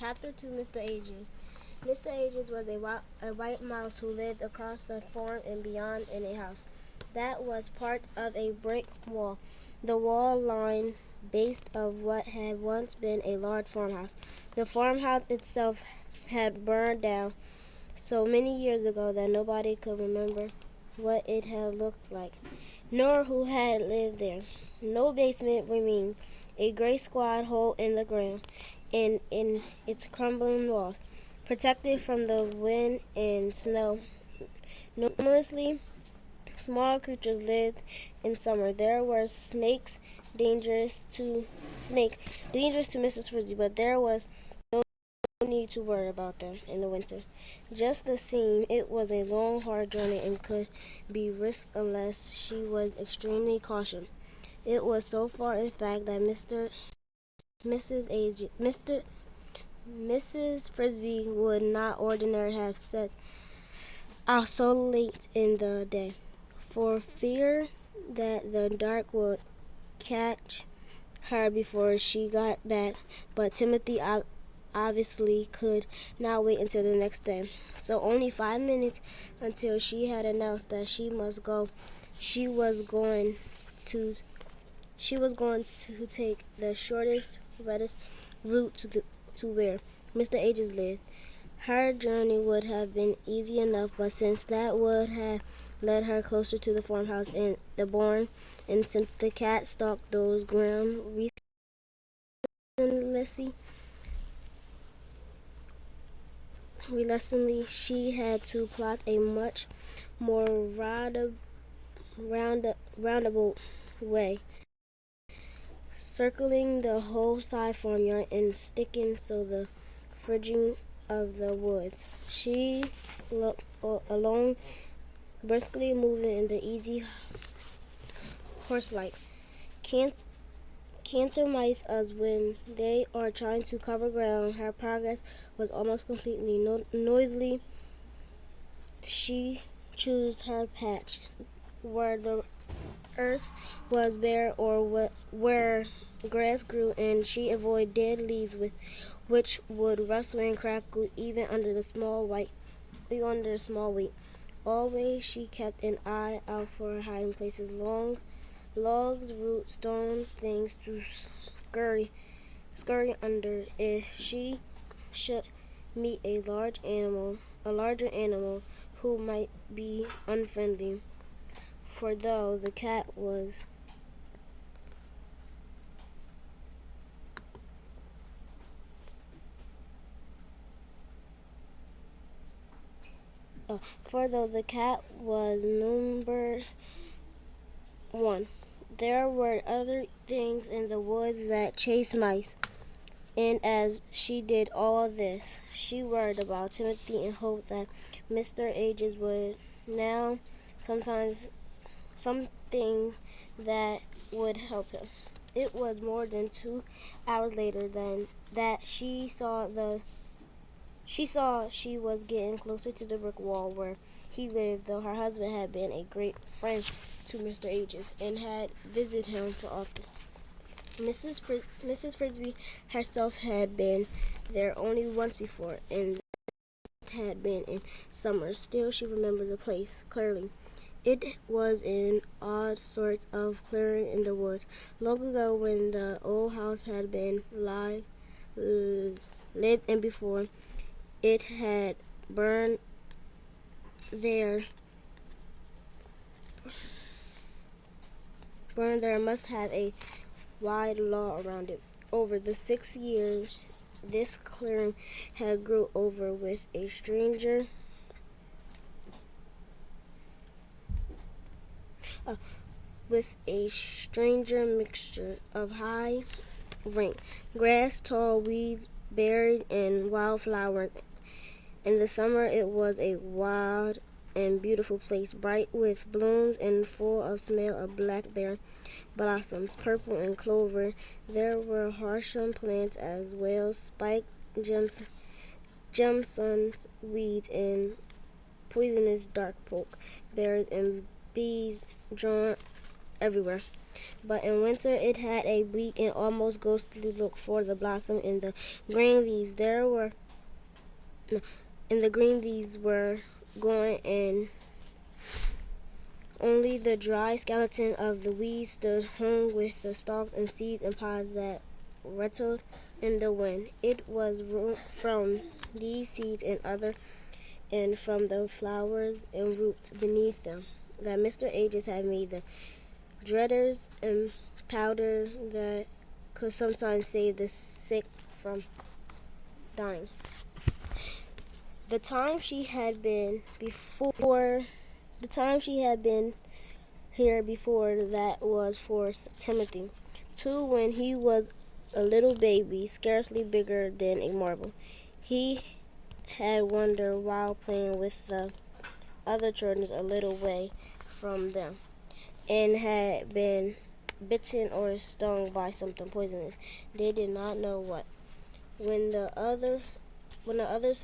Chapter 2, Mr. Ages. Mr. Ages was a white mouse who lived across the farm and beyond in a house that was part of a brick wall. The wall lined base of what had once been a large farmhouse. The farmhouse itself had burned down so many years ago that nobody could remember what it had looked like, nor who had lived there. No basement remained, a gray squat hole in the ground, and in its crumbling walls, protected from the wind and snow. Numerously small creatures lived in summer. There were dangerous to Mrs. Frisby, but there was no need to worry about them in the winter. Just the same, it was a long, hard journey and could be risked unless she was extremely cautious. It was so far, in fact, that Mrs. Frisby would not ordinarily have set out so late in the day, for fear that the dark would catch her before she got back. But Timothy obviously could not wait until the next day. So only 5 minutes until she had announced that she must go. She was going to take the shortest, reddest route to where Mr. Ages lived. Her journey would have been easy enough, but since that would have led her closer to the farmhouse and the barn, and since the cat stalked those ground reluctantly, she had to plot a much more roundabout way, circling the whole side farmyard and sticking so the fringing of the woods. She looked along, briskly moving in the easy horse-like canter mice as when they are trying to cover ground. Her progress was almost completely noisily. She chose her patch where the earth was bare or where grass grew, and she avoided dead leaves which would rustle and crackle even under the small weight. Always she kept an eye out for hiding places, logs, roots, stones, things to scurry under if she should meet a larger animal who might be unfriendly. For though the cat was number one, there were other things in the woods that chased mice. And as she did all this, she worried about Timothy and hoped that Mr. Ages would now something that would help him. It was more than 2 hours later than that she was getting closer to the brick wall where he lived, though her husband had been a great friend to Mr. Ages and had visited him for often. Mrs. Frisby herself had been there only once before, and that had been in summer. Still, she remembered the place clearly. It was an odd sort of clearing in the woods, long ago when the old house had been lived in before it had burned. There must have a wide lawn around it. Over the 6 years, this clearing had grew over with a stranger mixture of high rank grass, tall weeds, berries, and wildflowers. In the summer, it was a wild and beautiful place, bright with blooms and full of smell of blackberry blossoms, purple and clover. There were horse plants as well, spiked gemsons, weeds, and poisonous dark poke berries, and bees drawn everywhere. But in winter it had a bleak and almost ghostly look for the blossom and the green leaves. And the green leaves were gone, and only the dry skeleton of the weeds stood, hung with the stalks and seeds and pods that rattled in the wind. It was from these seeds and from the flowers and roots beneath them that Mr. Ages had made the dreaders and powder that could sometimes save the sick from dying. The time she had been here before that was for Timothy, too, when he was a little baby, scarcely bigger than a marble. He had wandered while playing with the other children a little way from them, and had been bitten or stung by something poisonous. They did not know what. When the others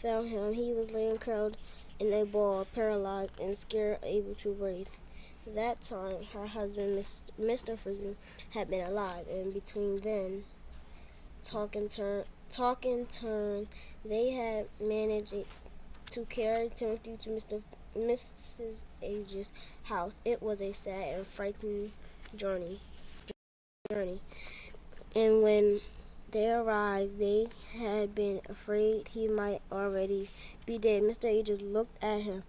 found him, he was laying curled in a ball, paralyzed and scarce able to breathe. That time, her husband, Mr. Frisby, had been alive, and between then, talk and turn, they had managed to carry Timothy to Mrs. Age's house. It was a sad and frightening journey. And when they arrived, they had been afraid he might already be dead. Mr. Ages looked at him,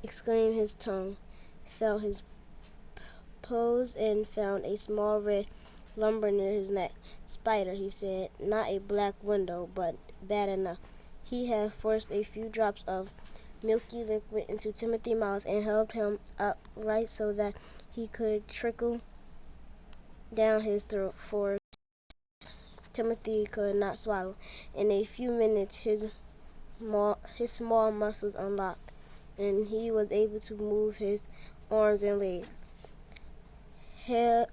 exclaimed his tongue, felt his pulse, and found a small red lumber near his neck. Spider, he said, not a black window, but bad enough. He had forced a few drops of milky liquid into Timothy's mouth and held him upright so that he could trickle down his throat, for Timothy could not swallow. In a few minutes, his small muscles unlocked, and he was able to move his arms and legs. He'll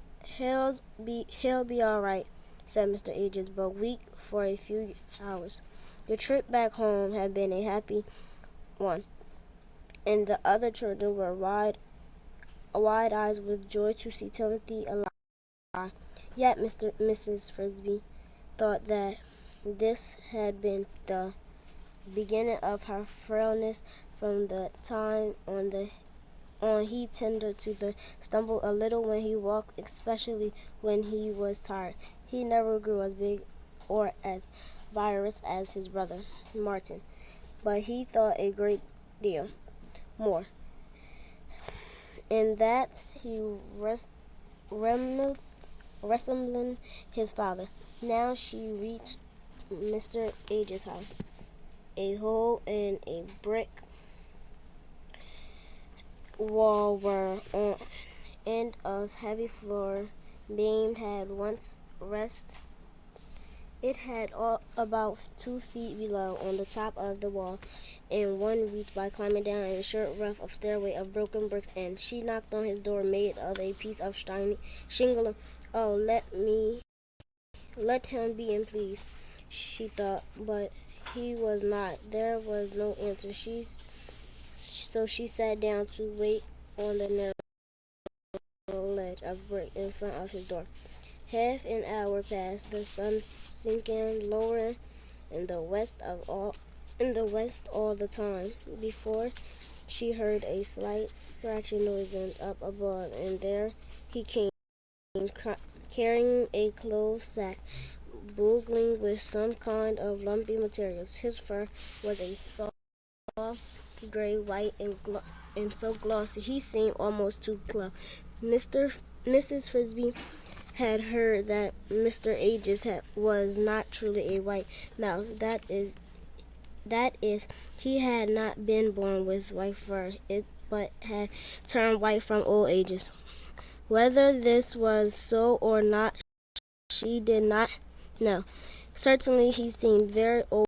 be all right, said Mr. Ages, but weak for a few hours. The trip back home had been a happy one, and the other children were wide-eyed with joy to see Timothy alive. Yet Mrs. Frisby thought that this had been the beginning of her frailness from the time on he tended to the stumble a little when he walked, especially when he was tired. He never grew as big or as vigorous as his brother Martin, but he thought a great deal more, and that he resembling his father. Now she reached Mr. Ages' house. A hole in a brick wall were on end of heavy floor beam had once rest. It had about 2 feet below on the top of the wall, and one reached by climbing down a short rough of stairway of broken bricks, and she knocked on his door made of a piece of shingle. Oh, let him be in, please, she thought, but he was not. There was no answer. So she sat down to wait on the narrow ledge of brick in front of his door. Half an hour passed, the sun sinking lower in the west all the time, before she heard a slight scratching noise up above, and there he came, carrying a clothes sack, boggling with some kind of lumpy materials. His fur was a soft gray, white, and so glossy he seemed almost to glow. Mrs. Frisby had heard that Mr. Ages was not truly a white mouse. That is, he had not been born with white fur, but had turned white from old ages. Whether this was so or not, she did not know. Certainly he seemed very old,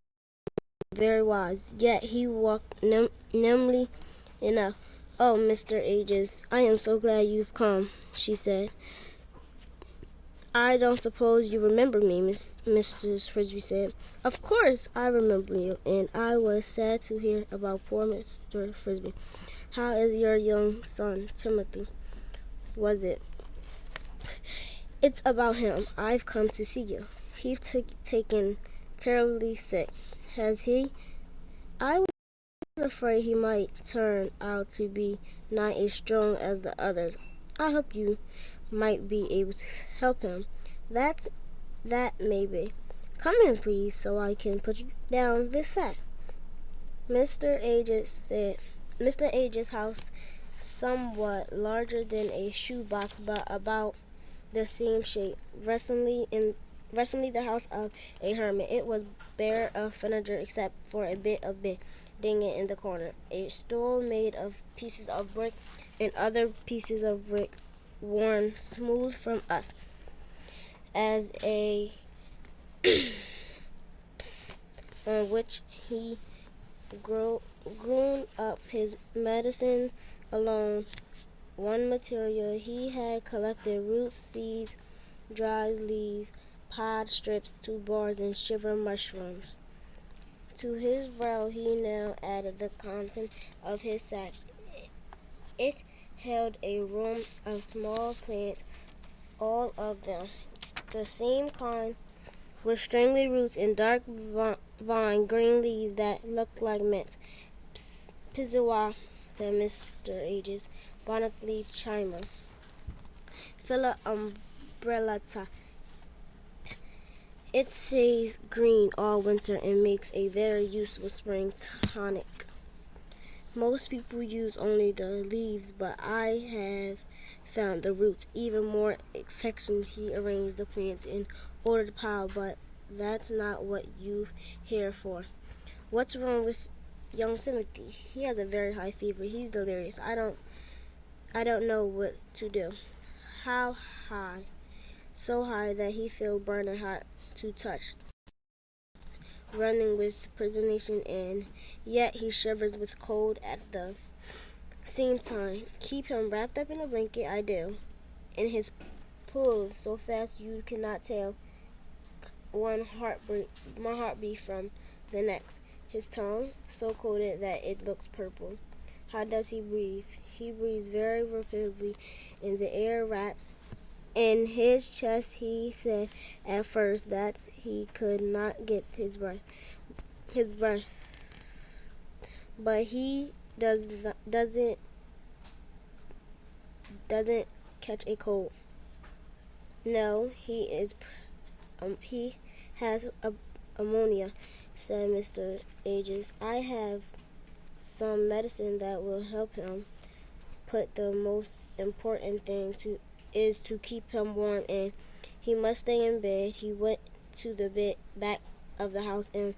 very wise, yet he walked nimbly enough. Oh, Mr. Ages, I am so glad you've come, she said. I don't suppose you remember me, Mrs. Frisby said. Of course I remember you, and I was sad to hear about poor Mr. Frisby. How is your young son, Timothy? Was it It's about him. I've come to see you. He's taken terribly sick. Has he? I was afraid he might turn out to be not as strong as the others. I hope you might be able to help him. That maybe. Come in, please, so I can put down this sack. Mr. Ages said. Mr. Ages' house, somewhat larger than a shoebox, but about the same shape, recently the house of a hermit. It was bare of furniture except for a bit of bedding in the corner. A stool made of pieces of brick and other pieces of brick worn smooth from us as a on which he grew up his medicine alone. One material he had collected: roots, seeds, dried leaves, pod strips, 2 bars, and shiver mushrooms. To his vial he now added the content of his sack. It held a room of small plants, all of them the same kind, with strangly roots and dark vine green leaves that looked like mint. Pizzawa, said Mr. Ages, bonically chiming. Fill a umbrella top. It stays green all winter and makes a very useful spring tonic. Most people use only the leaves, but I have found the roots even more effective. He arranged the plants in order to pile, but that's not what you're here for. What's wrong with young Timothy? He has a very high fever. He's delirious. I don't know what to do. How high? So high that he feels burning hot to touch, running with perspiration, and yet he shivers with cold at the same time. Keep him wrapped up in a blanket, I do, and his pulls so fast you cannot tell one heartbeat from the next. His tongue so coated that it looks purple. How does he breathe? He breathes very rapidly, and the air wraps in his chest. He said at first that he could not get his breath, but he doesn't catch a cold. No, he has ammonia, said Mr. Ages. I have some medicine that will help him. But the most important thing is to keep him warm, and he must stay in bed. He went to the back of the house, and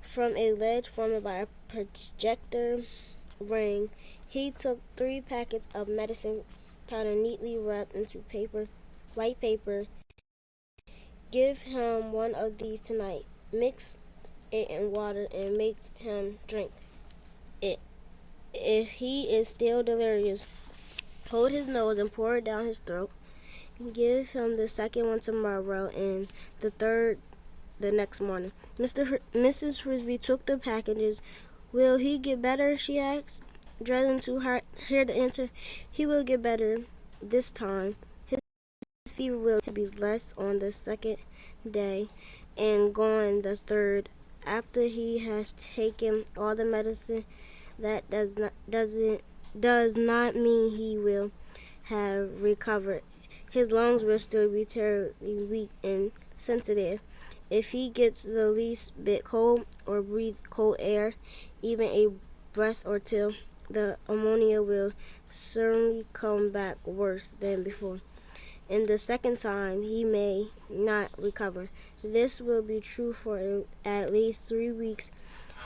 from a ledge formed by a projector ring, he took 3 packets of medicine powder neatly wrapped into white paper. Give him one of these tonight. Mix it in water and make him drink it. If he is still delirious, hold his nose and pour it down his throat. Give him the second one tomorrow and the third the next morning. Mrs. Frisby took the packages. Will he get better? She asked, dreading to hear the answer. He will get better this time. His fever will be less on the second day and gone the third. After he has taken all the medicine, that does not mean he will have recovered. His lungs will still be terribly weak and sensitive. If he gets the least bit cold or breathes cold air, even a breath or two, the ammonia will certainly come back worse than before. And the second time, he may not recover. This will be true for at least 3 weeks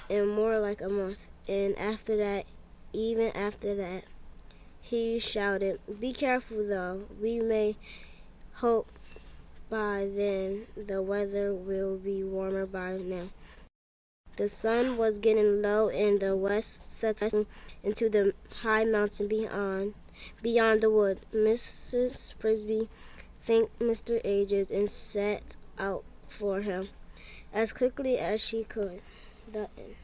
and more like a month. And even after that, he shouted, "Be careful, though. We may hope by then the weather will be warmer by now." The sun was getting low in the west, settling into the high mountain beyond the wood. Mrs. Frisby thanked Mr. Ages and set out for him as quickly as she could. The end.